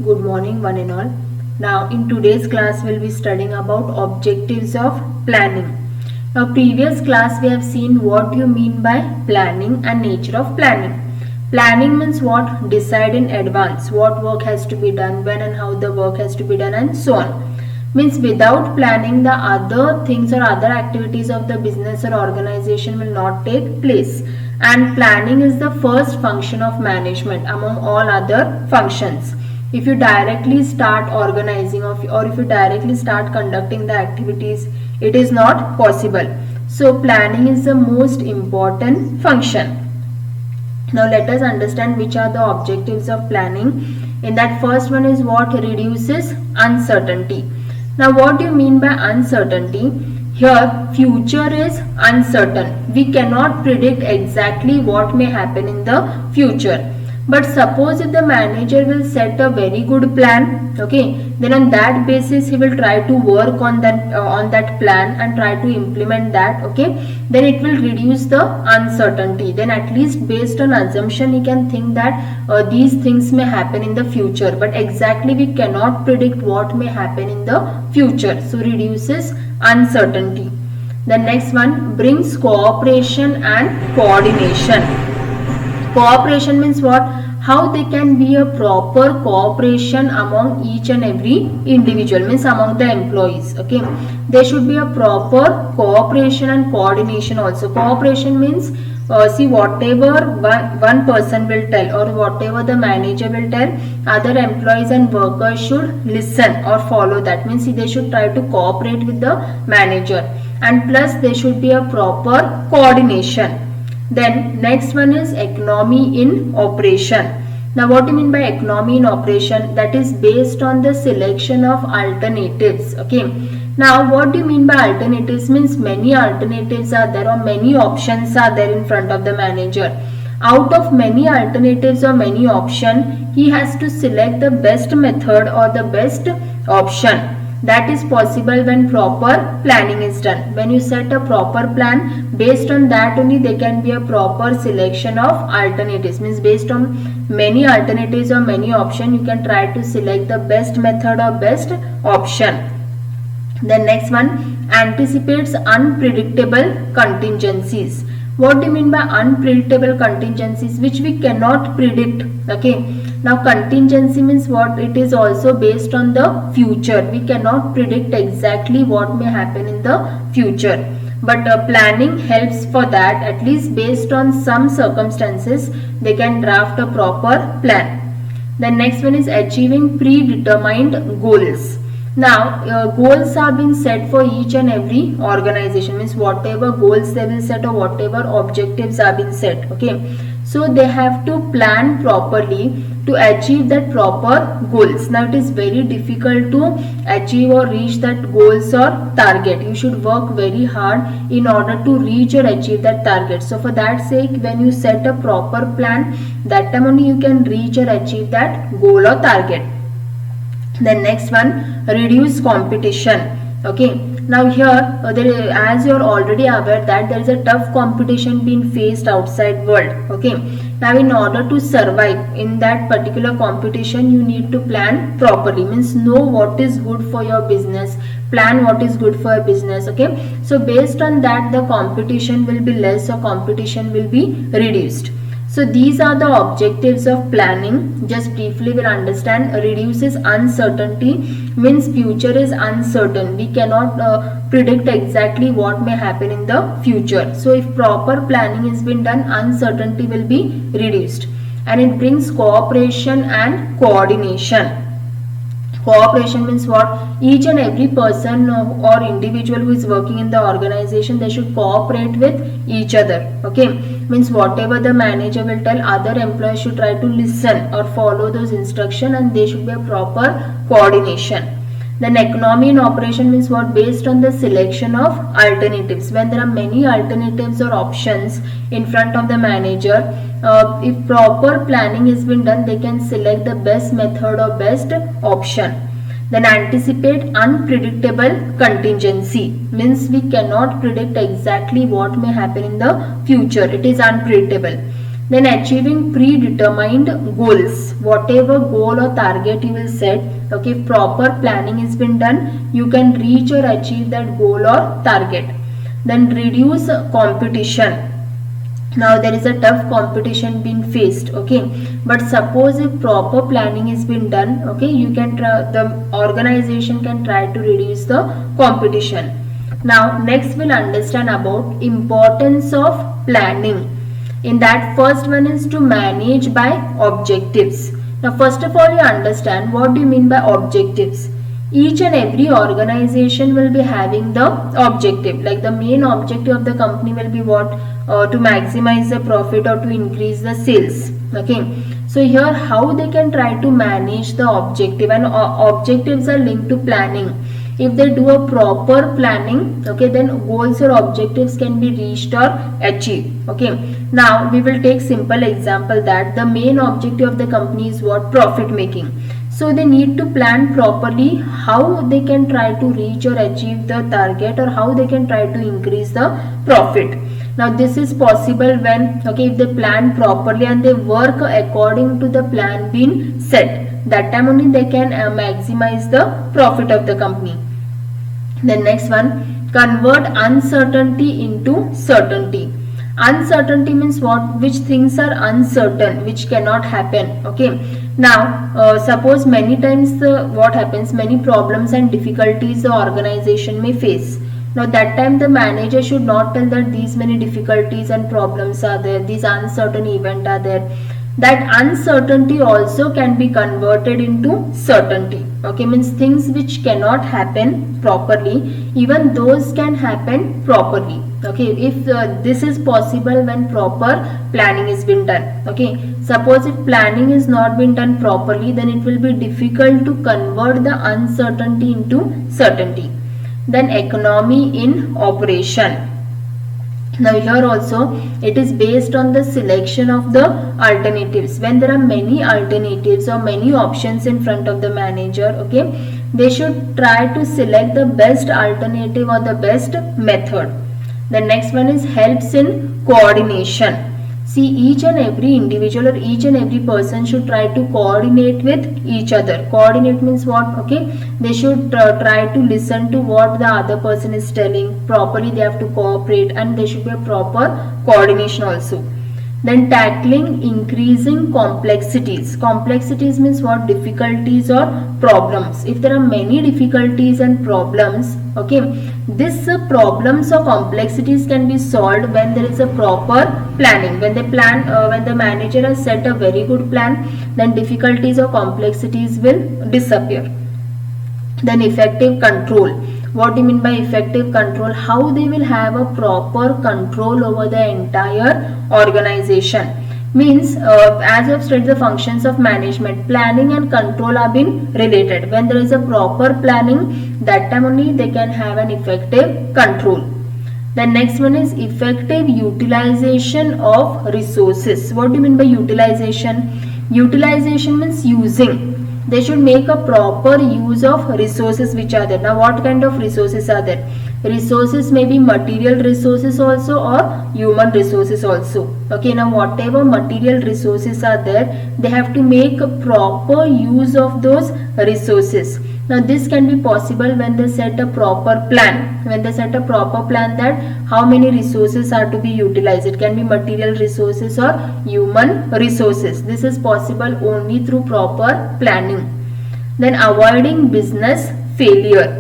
Good morning one and all. Now in today's class we'll be studying about objectives of planning. Now previous class we have seen what you mean by planning and nature of planning. Planning means what? Decide in advance what work has to be done, when and how the work has to be done, and so on. Means without planning the other things or other activities of the business or organization will not take place. And planning is the first function of management among all other functions. If you directly start organizing or if you directly start conducting the activities, it is not possible. So planning is the most important function. Now let us understand which are the objectives of planning. In that first one is what? Reduces uncertainty. Now what do you mean by uncertainty? Here future is uncertain. We cannot predict exactly what may happen in the future. But suppose if the manager will set a very good plan, okay, then on that basis he will try to work on that plan and try to implement that, okay, then it will reduce the uncertainty. Then at least based on assumption he can think that these things may happen in the future, but exactly we cannot predict what may happen in the future. So reduces uncertainty. The next one brings cooperation and coordination. Cooperation means what? How they can be a proper cooperation among each and every individual, means among the employees, okay. There should be a proper cooperation and coordination also. Cooperation means see, whatever one person will tell or whatever the manager will tell, other employees and workers should listen or follow that. Means they should try to cooperate with the manager, and plus there should be a proper coordination. Then next one is economy in operation. Now what do you mean by economy in operation? That is based on the selection of alternatives, okay. Now what do you mean by alternatives? Means many alternatives are there or many options are there in front of the manager. Out of many alternatives or many options, he has to select the best method or the best option. That is possible when proper planning is done. When you set a proper plan, based on that only there can be a proper selection of alternatives. Means based on many alternatives or many options, you can try to select the best method or best option. The next one, anticipates unpredictable contingencies. What do you mean by unpredictable contingencies? Which we cannot predict, okay. Now contingency means what? It is also based on the future. We cannot predict exactly what may happen in the future. But planning helps for that. At least based on some circumstances, they can draft a proper plan. The next one is achieving predetermined goals. Now goals are being set for each and every organization. Means whatever goals they will set or whatever objectives are being set, okay. So they have to plan properly to achieve that proper goals. Now it is very difficult to achieve or reach that goals or target. You should work very hard in order to reach or achieve that target. So for that sake, when you set a proper plan, that time only you can reach or achieve that goal or target. The next one, reduce competition, okay. Now here as you are already aware that there is a tough competition being faced outside world, okay. Now in order to survive in that particular competition, you need to plan properly. Means know what is good for your business, plan what is good for your business, okay. So based on that the competition will be less or competition will be reduced. So these are the objectives of planning. Just briefly we'll understand. Reduces uncertainty means future is uncertain. We cannot predict exactly what may happen in the future. So if proper planning has been done, uncertainty will be reduced. And it brings cooperation and coordination. Cooperation means what? Each and every person or individual who is working in the organization, they should cooperate with each other, okay. Means whatever the manager will tell, other employees should try to listen or follow those instructions, and there should be a proper coordination. Then economy in operation means what? Based on the selection of alternatives. When there are many alternatives or options in front of the manager, if proper planning has been done, they can select the best method or best option. Then anticipate unpredictable contingency means we cannot predict exactly what may happen in the future. It is unpredictable. Then achieving predetermined goals, whatever goal or target you will set, okay, if proper planning has been done, you can reach or achieve that goal or target. Then reduce competition. Now there is a tough competition being faced, okay, but suppose if proper planning is been done, okay, you can the organization can try to reduce the competition. Now next we'll understand about importance of planning. In that, first one is to manage by objectives. Now first of all, you understand what do you mean by objectives. Each and every organization will be having the objective, like the main objective of the company will be what, to maximize the profit or to increase the sales, okay. So here how they can try to manage the objective, and objectives are linked to planning. If they do a proper planning, okay, then goals or objectives can be reached or achieved, okay. Now we will take simple example that the main objective of the company is what, profit making. So they need to plan properly how they can try to reach or achieve the target, or how they can try to increase the profit. Now this is possible when, okay, if they plan properly and they work according to the plan being set, that time only they can maximize the profit of the company. The next one, convert uncertainty into certainty. Uncertainty means what, which things are uncertain, which cannot happen, okay. Now suppose many times what happens, many problems and difficulties the organization may face. Now that time the manager should not tell that these many difficulties and problems are there, these uncertain events are there. That uncertainty also can be converted into certainty, okay, means things which cannot happen properly, even those can happen properly, okay, if this is possible when proper planning is been done, okay. Suppose if planning is not been done properly, then it will be difficult to convert the uncertainty into certainty. Then economy in operation. Now here also it is based on the selection of the alternatives. When there are many alternatives or many options in front of the manager, okay, they should try to select the best alternative or the best method. The next one is helps in coordination. See, each and every individual or each and every person should try to coordinate with each other. Coordinate means what, okay, they should try to listen to what the other person is telling properly. They have to cooperate, and there should be a proper coordination also. Then tackling increasing complexities. Complexities means what, difficulties or problems. If there are many difficulties and problems, okay, this problems or complexities can be solved when there is a proper planning. When they plan, when the manager has set a very good plan, then difficulties or complexities will disappear. Then effective control. What do you mean by effective control? How they will have a proper control over the entire organization. Means as I have studied the functions of management, planning and control are being related. When there is a proper planning, that time only they can have an effective control. The next one is effective utilization of resources. What do you mean by utilization? Utilization means using. They should make a proper use of resources which are there. Now what kind of resources are there? Resources may be material resources also or human resources also. Okay, now whatever material resources are there, they have to make a proper use of those resources. Now this can be possible when they set a proper plan. When they set a proper plan that how many resources are to be utilized. It can be material resources or human resources. This is possible only through proper planning. Then avoiding business failure.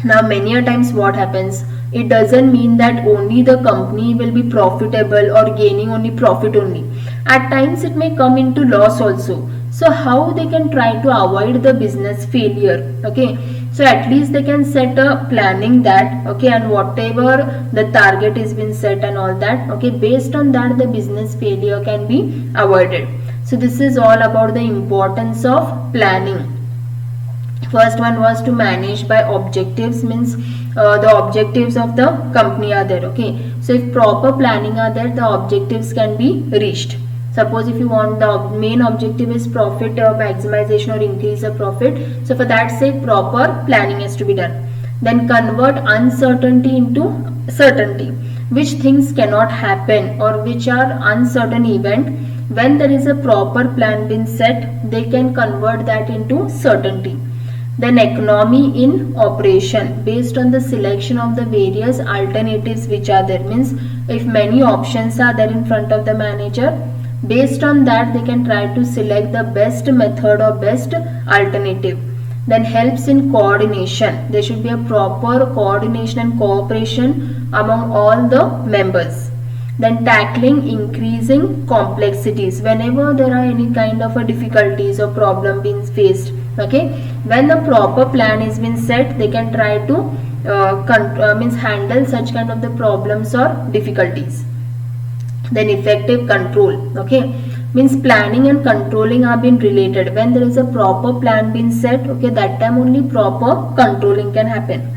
Now many a times what happens, it doesn't mean that only the company will be profitable or gaining only profit only. At times it may come into loss also. So how they can try to avoid the business failure? Okay, so at least they can set a planning that, okay, and whatever the target is been set and all that, okay, based on that the business failure can be avoided. So this is all about the importance of planning. First one was to manage by objectives, means the objectives of the company are there, okay. So if proper planning are there, the objectives can be reached. Suppose if you want the main objective is profit or maximization or increase of profit, so for that sake proper planning has to be done. Then convert uncertainty into certainty. which things cannot happen or which are uncertain event. When there is a proper plan been set, they can convert that into certainty. Then economy in operation, based on the selection of the various alternatives which are there, means if many options are there in front of the manager, based on that they can try to select the best method or best alternative. Then helps in coordination, there should be a proper coordination and cooperation among all the members. Then tackling increasing complexities, whenever there are any kind of a difficulties or problem being faced, okay, when the proper plan is been set, they can try to means handle such kind of the problems or difficulties. Then effective control, okay, means planning and controlling are being related. When there is a proper plan being set, okay, that time only proper controlling can happen.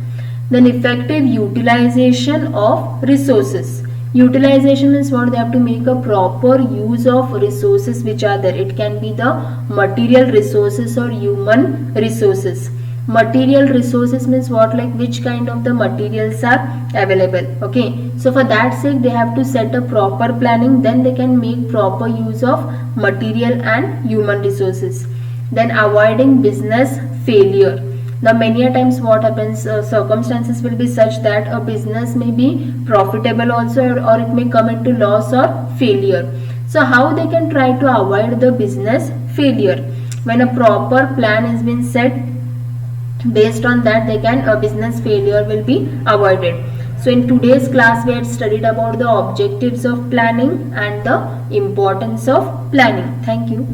Then effective utilization of resources. Utilization means what? They have to make a proper use of resources which are there. It can be the material resources or human resources. Material resources means what? Like which kind of the materials are available. Okay, so for that sake they have to set a proper planning, then they can make proper use of material and human resources. Then avoiding business failure. Now many a times what happens, circumstances will be such that a business may be profitable also, or it may come into loss or failure. So how they can try to avoid the business failure? When a proper plan is been set, based on that they can, business failure will be avoided. So in today's class we had studied about the objectives of planning and the importance of planning. Thank you.